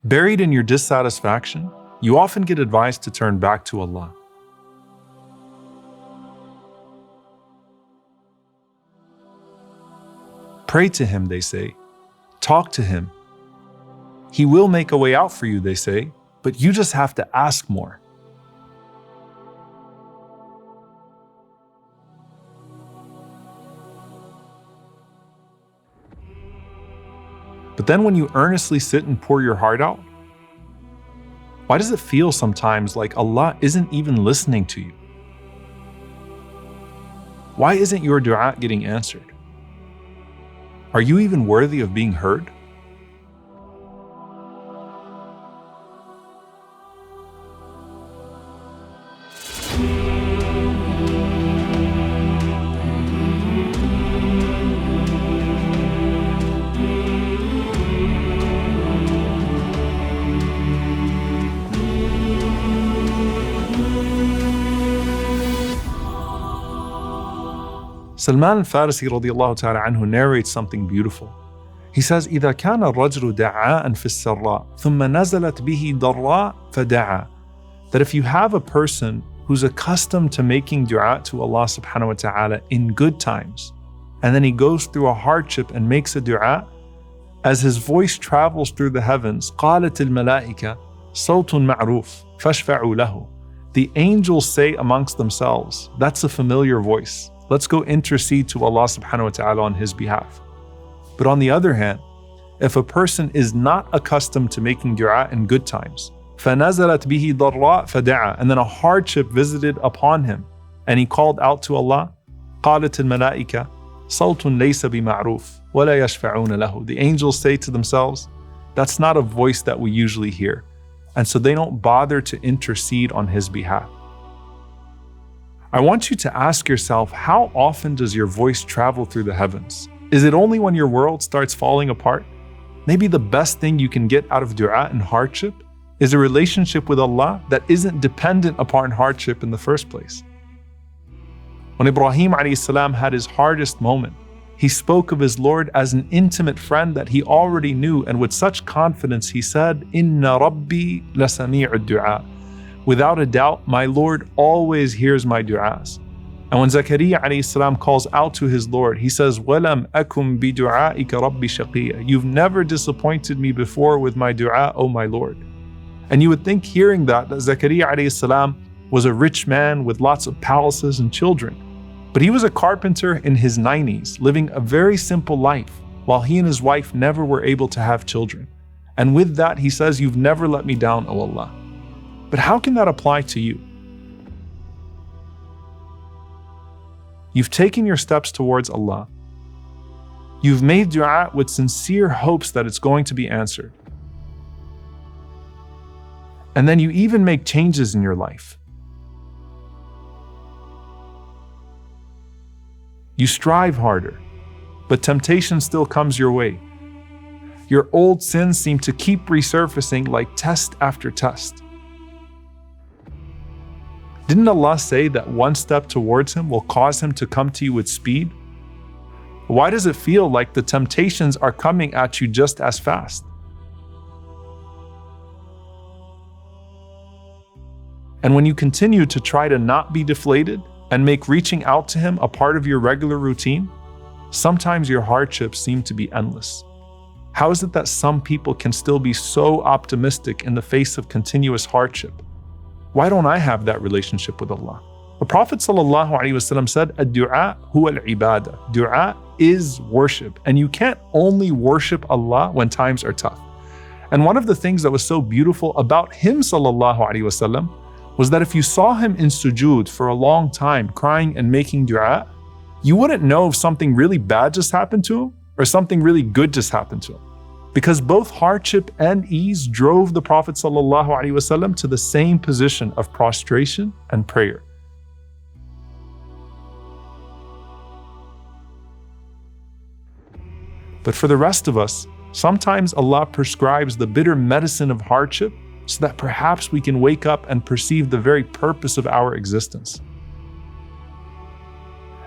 Buried in your dissatisfaction, you often get advised to turn back to Allah. Pray to Him, they say. Talk to Him. He will make a way out for you, they say, but you just have to ask more. But then when you earnestly sit and pour your heart out, why does it feel sometimes like Allah isn't even listening to you? Why isn't your dua getting answered? Are you even worthy of being heard? Salman al-Farisi radiyallahu ta'ala anhu narrates something beautiful. He says, إِذَا كَانَ الرَّجُلُ دَعَاءً فِي السَّرَّاءِ ثُمَّ نَزَلَتْ بِهِ ضَرَّاء فَدَعَى. That if you have a person who's accustomed to making dua to Allah subhanahu wa ta'ala in good times, and then he goes through a hardship and makes a dua, as his voice travels through the heavens, قَالَتِ الْمَلَائِكَةِ صَوْتٌ مَعْرُوفٌ فَاشْفَعُوا لَهُ. The angels say amongst themselves, that's a familiar voice. Let's go intercede to Allah subhanahu wa ta'ala on his behalf. But on the other hand, if a person is not accustomed to making dua in good times, فَنَزَلَتْ بِهِ ضَرَّاء فَدَعَى, and then a hardship visited upon him, and he called out to Allah, قَالَتِ الْمَلَائِكَةِ صَوْتٌ لَيْسَ بِمَعْرُوفٍ وَلَا يَشْفَعُونَ لَهُ. The angels say to themselves, that's not a voice that we usually hear. And so they don't bother to intercede on his behalf. I want you to ask yourself, how often does your voice travel through the heavens? Is it only when your world starts falling apart? Maybe the best thing you can get out of dua and hardship is a relationship with Allah that isn't dependent upon hardship in the first place. When Ibrahim alayhi salam had his hardest moment, he spoke of his Lord as an intimate friend that he already knew, and with such confidence he said, Inna Rabbi lasami'ud du'a. Without a doubt, my Lord always hears my du'as. And when Zakaria alayhi salam calls out to his Lord, he says, وَلَمْ أَكُمْ بِدُعَائِكَ رَبِّ شَقِيًّا. You've never disappointed me before with my du'a, O my Lord. And you would think hearing that Zakaria alayhi salam was a rich man with lots of palaces and children. But he was a carpenter in his 90s, living a very simple life, while he and his wife never were able to have children. And with that, he says, you've never let me down, O Allah. But how can that apply to you? You've taken your steps towards Allah. You've made dua with sincere hopes that it's going to be answered. And then you even make changes in your life. You strive harder, but temptation still comes your way. Your old sins seem to keep resurfacing like test after test. Didn't Allah say that one step towards Him will cause Him to come to you with speed? Why does it feel like the temptations are coming at you just as fast? And when you continue to try to not be deflated and make reaching out to Him a part of your regular routine, sometimes your hardships seem to be endless. How is it that some people can still be so optimistic in the face of continuous hardship? Why don't I have that relationship with Allah? The Prophet ﷺ said, Ad-du'a huwa al-ibadah. Dua is worship. And you can't only worship Allah when times are tough. And one of the things that was so beautiful about him ﷺ was that if you saw him in sujood for a long time, crying and making dua, you wouldn't know if something really bad just happened to him or something really good just happened to him. Because both hardship and ease drove the Prophet ﷺ to the same position of prostration and prayer. But for the rest of us, sometimes Allah prescribes the bitter medicine of hardship so that perhaps we can wake up and perceive the very purpose of our existence.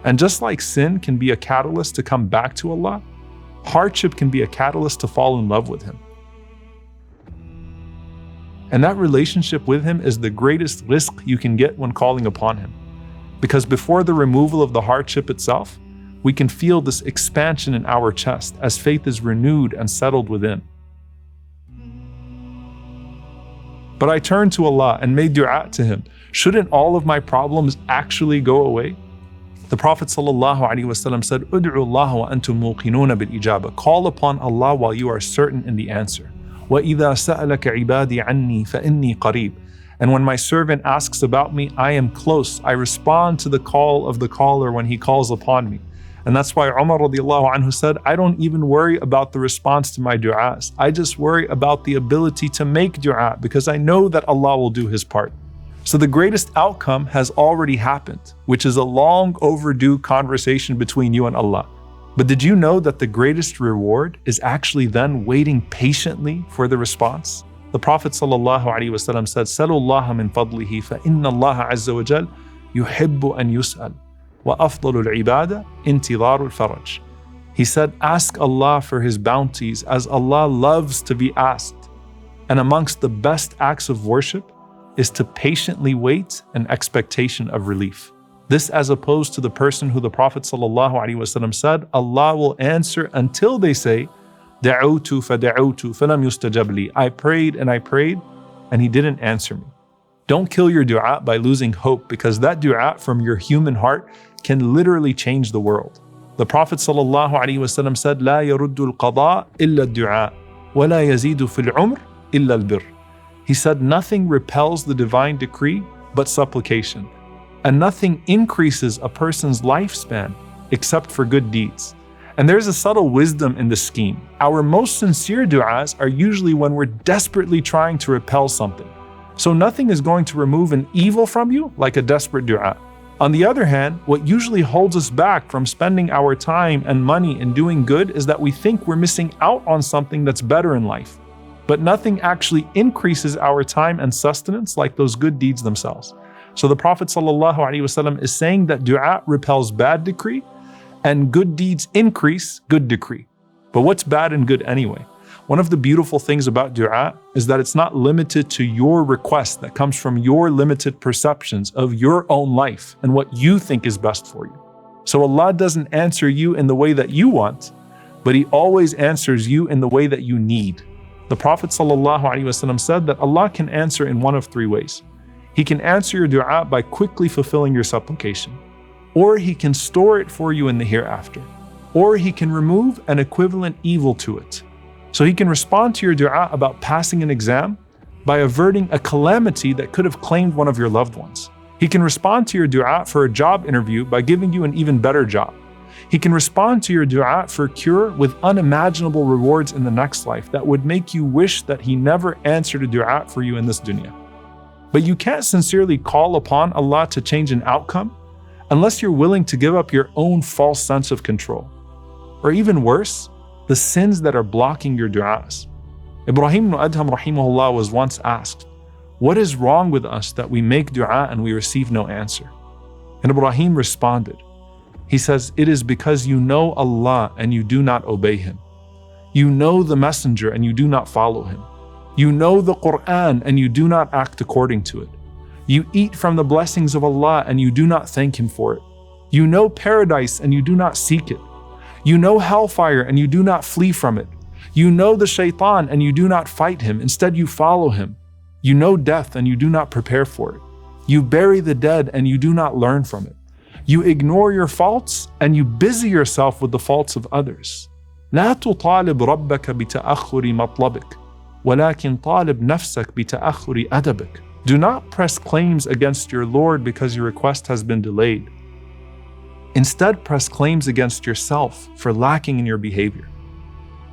And just like sin can be a catalyst to come back to Allah, hardship can be a catalyst to fall in love with Him. And that relationship with Him is the greatest rizq you can get when calling upon Him. Because before the removal of the hardship itself, we can feel this expansion in our chest as faith is renewed and settled within. But I turned to Allah and made dua to Him. Shouldn't all of my problems actually go away? The Prophet ﷺ said, "Ud'u Allah wa antum muqinuna bil ijaba." Call upon Allah while you are certain in the answer. وَإِذَا سَأَلَكَ عِبَادِي عَنِّي فَإِنِّي قَرِيبٌ. And when my servant asks about me, I am close. I respond to the call of the caller when he calls upon me. And that's why Umar radiallahu anhu said, I don't even worry about the response to my du'as. I just worry about the ability to make du'a because I know that Allah will do His part. So the greatest outcome has already happened, which is a long overdue conversation between you and Allah. But did you know that the greatest reward is actually then waiting patiently for the response? The Prophet ﷺ said, "Salu Allah min fadlihi fa inna Allah azza wa jal yuhibbu an yus'al wa afdalu al-ibada intidaru al-faraj." He said, ask Allah for His bounties as Allah loves to be asked. And amongst the best acts of worship is to patiently wait in expectation of relief. This as opposed to the person who the Prophet ﷺ said, Allah will answer until they say, "Da'utu fada'utu falam yustajab li." I prayed and He didn't answer me. Don't kill your dua by losing hope, because that dua from your human heart can literally change the world. The Prophet ﷺ said, "La yaruddu al-qada illa ad-du'a, wa la yazidu fil umr illa al-birr." He said, nothing repels the divine decree but supplication. And nothing increases a person's lifespan except for good deeds. And there's a subtle wisdom in this scheme. Our most sincere du'as are usually when we're desperately trying to repel something. So nothing is going to remove an evil from you like a desperate du'a. On the other hand, what usually holds us back from spending our time and money in doing good is that we think we're missing out on something that's better in life. But nothing actually increases our time and sustenance like those good deeds themselves. So the Prophet ﷺ is saying that dua repels bad decree and good deeds increase good decree. But what's bad and good anyway? One of the beautiful things about dua is that it's not limited to your request that comes from your limited perceptions of your own life and what you think is best for you. So Allah doesn't answer you in the way that you want, but He always answers you in the way that you need. The Prophet ﷺ said that Allah can answer in one of three ways. He can answer your dua by quickly fulfilling your supplication, or He can store it for you in the hereafter, or He can remove an equivalent evil to it. So He can respond to your dua about passing an exam by averting a calamity that could have claimed one of your loved ones. He can respond to your dua for a job interview by giving you an even better job. He can respond to your dua for cure with unimaginable rewards in the next life that would make you wish that He never answered a dua for you in this dunya. But you can't sincerely call upon Allah to change an outcome unless you're willing to give up your own false sense of control. Or even worse, the sins that are blocking your du'as. Ibrahim ibn Adham rahimahullah was once asked, what is wrong with us that we make dua and we receive no answer? And Ibrahim responded, he says, it is because you know Allah and you do not obey Him. You know the Messenger and you do not follow Him. You know the Qur'an and you do not act according to it. You eat from the blessings of Allah and you do not thank Him for it. You know paradise and you do not seek it. You know hellfire and you do not flee from it. You know the shaitan and you do not fight him. Instead you follow him. You know death and you do not prepare for it. You bury the dead and you do not learn from it. You ignore your faults and you busy yourself with the faults of others. لا تطالب ربك بتأخر مطلبك ولكن طالب نفسك بتأخر أدبك. Do not press claims against your Lord because your request has been delayed. Instead, press claims against yourself for lacking in your behavior.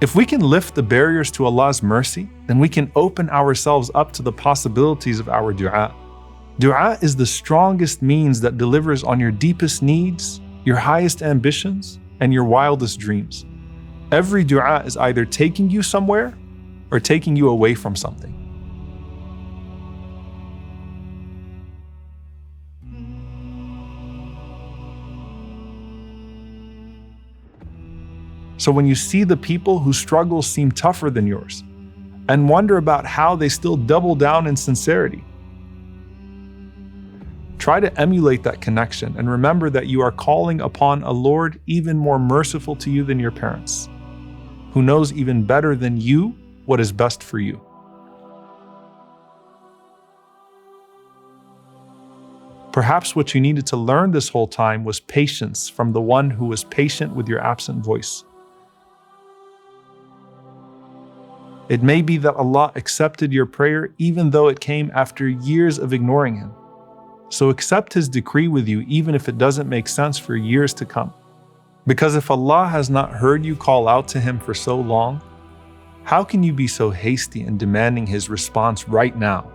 If we can lift the barriers to Allah's mercy, then we can open ourselves up to the possibilities of our dua. Dua is the strongest means that delivers on your deepest needs, your highest ambitions, and your wildest dreams. Every dua is either taking you somewhere or taking you away from something. So when you see the people whose struggles seem tougher than yours, and wonder about how they still double down in sincerity. Try to emulate that connection and remember that you are calling upon a Lord even more merciful to you than your parents, who knows even better than you what is best for you. Perhaps what you needed to learn this whole time was patience from the one who was patient with your absent voice. It may be that Allah accepted your prayer even though it came after years of ignoring Him. So accept His decree with you even if it doesn't make sense for years to come. Because if Allah has not heard you call out to Him for so long, how can you be so hasty in demanding His response right now?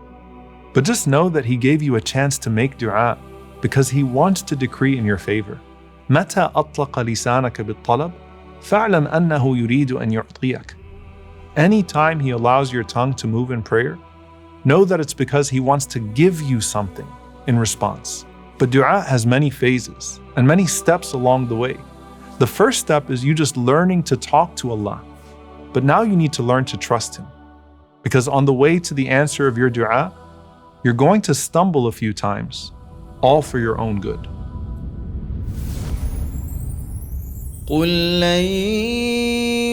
But just know that He gave you a chance to make dua because He wants to decree in your favor. متى أطلق لسانك بالطلب فاعلم أنه يريد أن يعطيك. Any time He allows your tongue to move in prayer, know that it's because He wants to give you something in response. But dua has many phases and many steps along the way. The first step is you just learning to talk to Allah. But now you need to learn to trust Him. Because on the way to the answer of your dua, you're going to stumble a few times, all for your own good. قل لن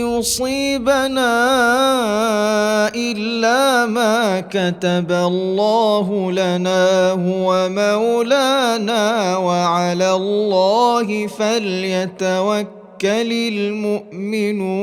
يصيبنا إلا ما كتب الله لنا هو مولانا وعلى الله فليتوكل المؤمنون.